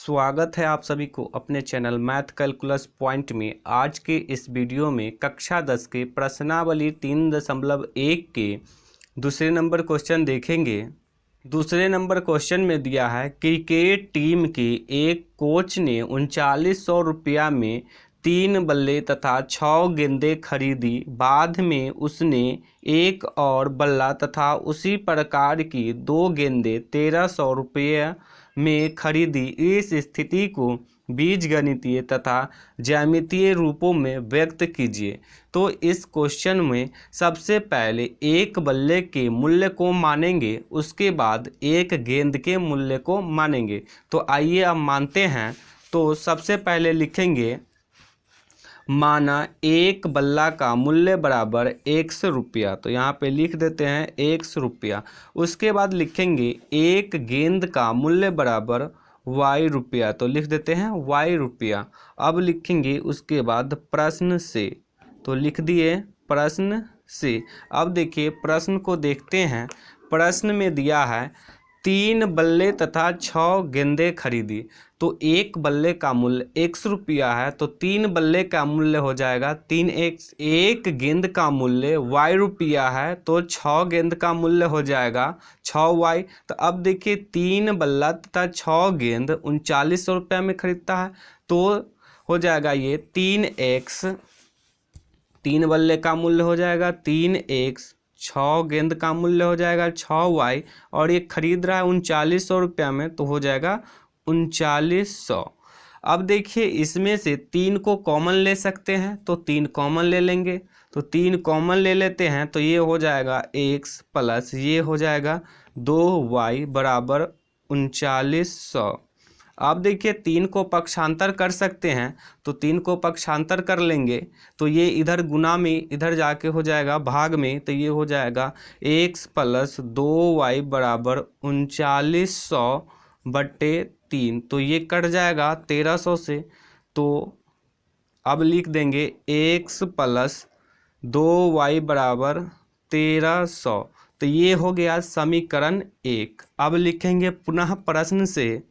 स्वागत है आप सभी को अपने चैनल मैथ कैलकुलस पॉइंट में। आज के इस वीडियो में कक्षा 10 के प्रश्नावली 3.1 के दूसरे नंबर क्वेश्चन देखेंगे। दूसरे नंबर क्वेश्चन में दिया है क्रिकेट टीम के एक कोच ने 3900 रुपया में 3 बल्ले तथा 6 गेंदें खरीदी। बाद में उसने एक और बल्ला तथा उसी प्रकार की 2 गेंदें 1300 रुपये में खरीदी। इस स्थिति को बीजगणितीय तथा ज्यामितीय रूपों में व्यक्त कीजिए। तो इस क्वेश्चन में सबसे पहले एक बल्ले के मूल्य को मानेंगे, उसके बाद एक गेंद के मूल्य को मानेंगे। तो आइए अब मानते हैं। तो सबसे पहले लिखेंगे माना एक बल्ला का मूल्य बराबर 100 रुपया। तो यहाँ पे लिख देते हैं 100 रुपया। उसके बाद लिखेंगे एक गेंद का मूल्य बराबर y रुपया। तो लिख देते हैं y रुपया। अब लिखेंगे उसके बाद प्रश्न से। तो लिख दिए प्रश्न से। अब देखिए प्रश्न को देखते हैं। प्रश्न में दिया है 3 बल्ले तथा 6 गेंदें खरीदी। तो एक बल्ले का मूल्य 100 रुपया है, तो 3 बल्ले का मूल्य हो जाएगा 3x। एक गेंद का मूल्य y रुपया है, तो 6 गेंद का मूल्य हो जाएगा 6y। तो अब देखिए 3 बल्ला तथा 6 गेंद 3900 रुपया में खरीदता है, तो हो जाएगा ये 3x। 3 बल्ले का मूल्य हो जाएगा 3x, 6 गेंद का मूल्य हो जाएगा 6y, और ये खरीद रहा है 3900 रुपया में, तो हो जाएगा 3900। अब देखिए इसमें से 3 को कॉमन ले सकते हैं, तो 3 कॉमन ले लेंगे। तो 3 कॉमन ले लेते हैं, तो ये हो जाएगा x प्लस ये हो जाएगा 2y बराबर 3900। अब देखिए 3 को पक्षांतर कर सकते हैं, तो 3 को पक्षांतर कर लेंगे, तो ये इधर गुना में इधर जाके हो जाएगा भाग में। तो ये हो जाएगा x प्लस 2y बराबर 3900 बट्टे 3। तो ये कट जाएगा 1300 से। तो अब लिख देंगे x प्लस 2y बराबर 1300। तो ये हो गया समीकरण 1। अब लिखेंगे पुनः प्रश्न से।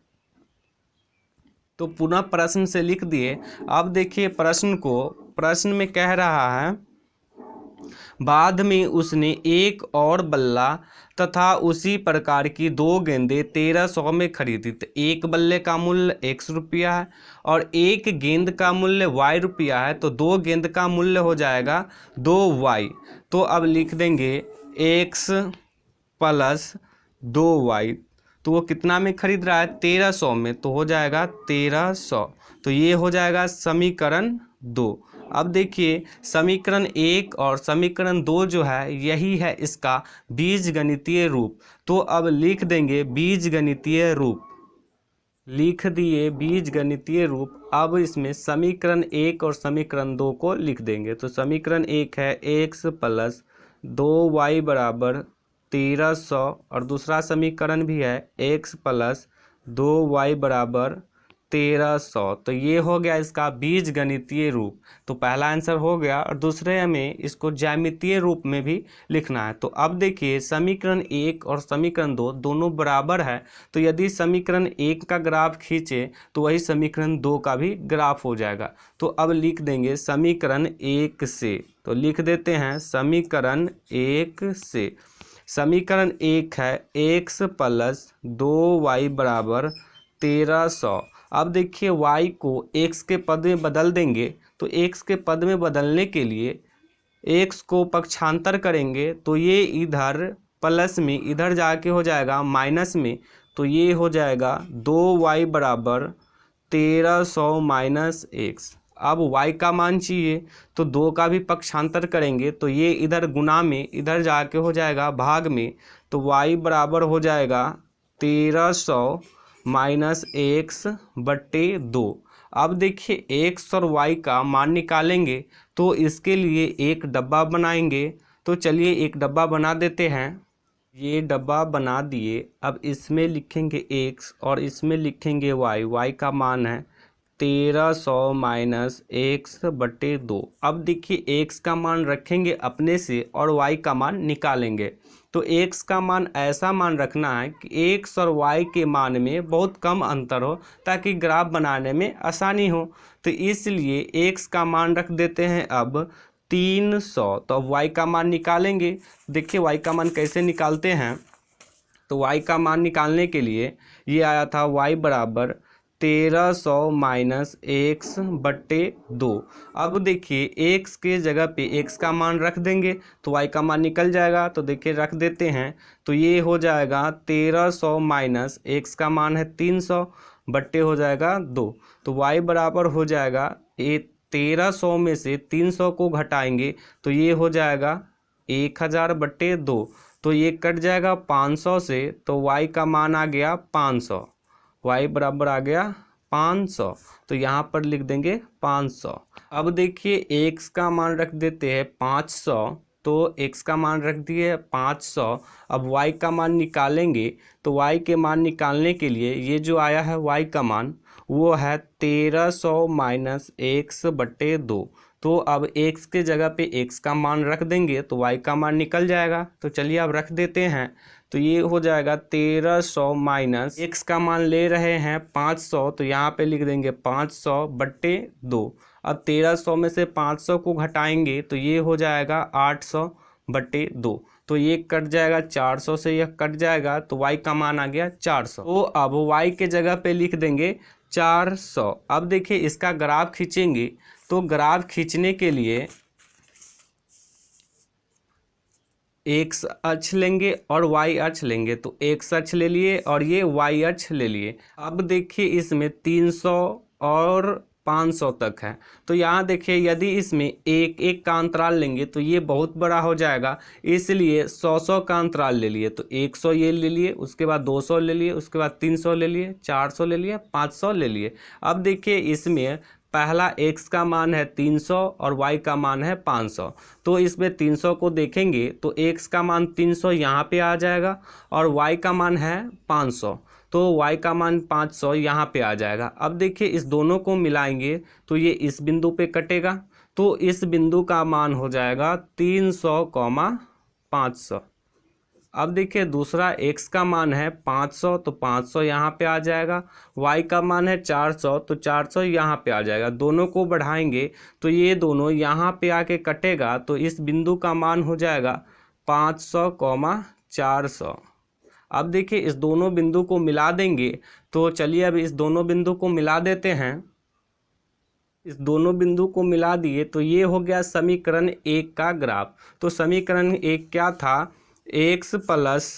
तो पुनः प्रश्न से लिख दिए। अब देखिए प्रश्न में कह रहा है बाद में उसने एक और बल्ला तथा उसी प्रकार की 2 गेंदें 1300 में खरीदी। तो एक बल्ले का मूल्य 100 रुपया है और एक गेंद का मूल्य y रुपया है, तो 2 गेंद का मूल्य हो जाएगा 2y। तो अब लिख देंगे x प्लस 2y। तो वो कितना में खरीद रहा है 1300 में, तो हो जाएगा 1300। तो ये हो जाएगा समीकरण 2। अब देखिए समीकरण 1 और समीकरण 2 जो है यही है इसका बीजगणितीय रूप। तो अब लिख देंगे बीजगणितीय रूप। लिख दिए बीजगणितीय रूप। अब इसमें समीकरण 1 और समीकरण 2 को लिख देंगे। तो समीकरण 1 है x प्लस 2y बराबर 1300, और दूसरा समीकरण भी है x प्लस 2y बराबर 1300। तो ये हो गया इसका बीजगणितीय रूप। तो पहला आंसर हो गया, और दूसरे में इसको ज्यामितीय रूप में भी लिखना है। तो अब देखिए समीकरण 1 और समीकरण 2 दोनों बराबर है, तो यदि समीकरण 1 का ग्राफ खींचे तो वही समीकरण 2 का भी ग्राफ हो जाएगा। तो अब लिख देंगे समीकरण 1 से। तो लिख देते हैं समीकरण 1 से। समीकरण 1 है x प्लस 2y बराबर 1300। अब देखिए y को x के पद में बदल देंगे। तो x के पद में बदलने के लिए x को पक्षांतर करेंगे, तो ये इधर प्लस में इधर जाके हो जाएगा माइनस में। तो ये हो जाएगा 2y बराबर 1300 माइनस x। अब y का मान चाहिए, तो 2 का भी पक्षांतर करेंगे, तो ये इधर गुना में इधर जाके हो जाएगा भाग में। तो y बराबर हो जाएगा 1300 माइनस x बट्टे 2। अब देखिए x और y का मान निकालेंगे, तो इसके लिए एक डब्बा बनाएंगे। तो चलिए एक डब्बा बना देते हैं। ये डब्बा बना दिए। अब इसमें लिखेंगे x और इसमें लिखेंगे y। y का मान है 1300 माइनस एक्स बटे 2। अब देखिए एक्स का मान रखेंगे अपने से और वाई का मान निकालेंगे। तो एक्स का मान ऐसा मान रखना है कि एक्स और वाई के मान में बहुत कम अंतर हो ताकि ग्राफ बनाने में आसानी हो। तो इसलिए एक्स का मान रख देते हैं अब 300। तो अब वाई का मान निकालेंगे। देखिए वाई का मान कैसे निकालते हैं। तो y का मान निकालने के लिए ये आया था y बराबर 1300 माइनस एक्स बटे 2। अब देखिए x के जगह पे x का मान रख देंगे तो y का मान निकल जाएगा। तो देखिए रख देते हैं तो ये हो जाएगा 1300 माइनस x का मान है 300 बटे हो जाएगा 2। तो y बराबर हो जाएगा 1300 में से 300 को घटाएंगे तो ये हो जाएगा 1000 बटे 2। तो ये कट जाएगा 500 से, तो y का मान आ गया 500। y बराबर आ गया 500। तो यहाँ पर लिख देंगे 500। अब देखिए x का मान रख देते हैं 500। तो x का मान रख दिए 500। अब y का मान निकालेंगे तो y के मान निकालने के लिए ये जो आया है y का मान वो है 1300 माइनस एक्स बटे 2। तो अब x के जगह पे x का मान रख देंगे तो y का मान निकल जाएगा। तो चलिए अब रख देते हैं। तो ये हो जाएगा 1300 माइनस x का मान ले रहे हैं 500। तो यहाँ पे लिख देंगे 500 बटे 2। अब 1300 में से 500 को घटाएंगे तो ये हो जाएगा 800 बटे 2। तो ये कट जाएगा 400 से, यह कट जाएगा तो y का मान आ गया 400। तो अब y के जगह पे लिख देंगे 400। अब देखिए इसका ग्राफ खींचेंगे तो ग्राफ खींचने के लिए एक्स अक्ष लेंगे और वाई अक्ष लेंगे। तो एक्स अक्ष ले लिए और ये वाई अक्ष ले लिए। अब देखिए इसमें 300 और 500 तक है। तो यहाँ देखिए यदि इसमें एक एक का अंतराल लेंगे तो ये बहुत बड़ा हो जाएगा, इसलिए 100 का अंतराल ले लिए। तो 100 ये ले लिए, उसके बाद 200 ले लिए, उसके बाद 300 ले लिए, 400 ले लिए, 500 ले लिए। अब देखिए इसमें पहला x का मान है 300 और y का मान है 500। तो इसमें 300 को देखेंगे तो x का मान 300 यहाँ पे आ जाएगा और y का मान है 500। तो y का मान 500 यहाँ पे आ जाएगा। अब देखिए इस दोनों को मिलाएंगे तो ये इस बिंदु पे कटेगा। तो इस बिंदु का मान हो जाएगा 300, 500। अब देखिए दूसरा x का मान है 500 तो 500 यहाँ पे आ जाएगा। y का मान है 400 तो 400 यहाँ पे आ जाएगा। दोनों को बढ़ाएंगे तो ये दोनों यहाँ पे आके कटेगा। तो इस बिंदु का मान हो जाएगा 500, 400। अब देखिए इस दोनों बिंदु को मिला देंगे। तो चलिए अब इस दोनों बिंदु को मिला देते हैं। इस दोनों बिंदु को मिला दिए तो ये हो गया समीकरण 1 का ग्राफ। तो समीकरण 1 क्या था, x प्लस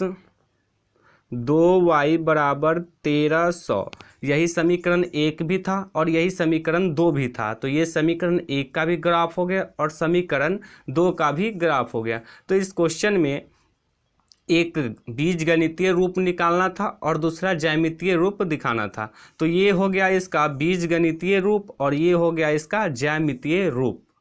2y बराबर 1300। यही समीकरण 1 भी था और यही समीकरण 2 भी था। तो ये समीकरण 1 का भी ग्राफ हो गया और समीकरण 2 का भी ग्राफ हो गया। तो इस क्वेश्चन में एक बीजगणितीय रूप निकालना था और दूसरा ज्यामितीय रूप दिखाना था। तो ये हो गया इसका बीजगणितीय रूप और ये हो गया इसका ज्यामितीय रूप।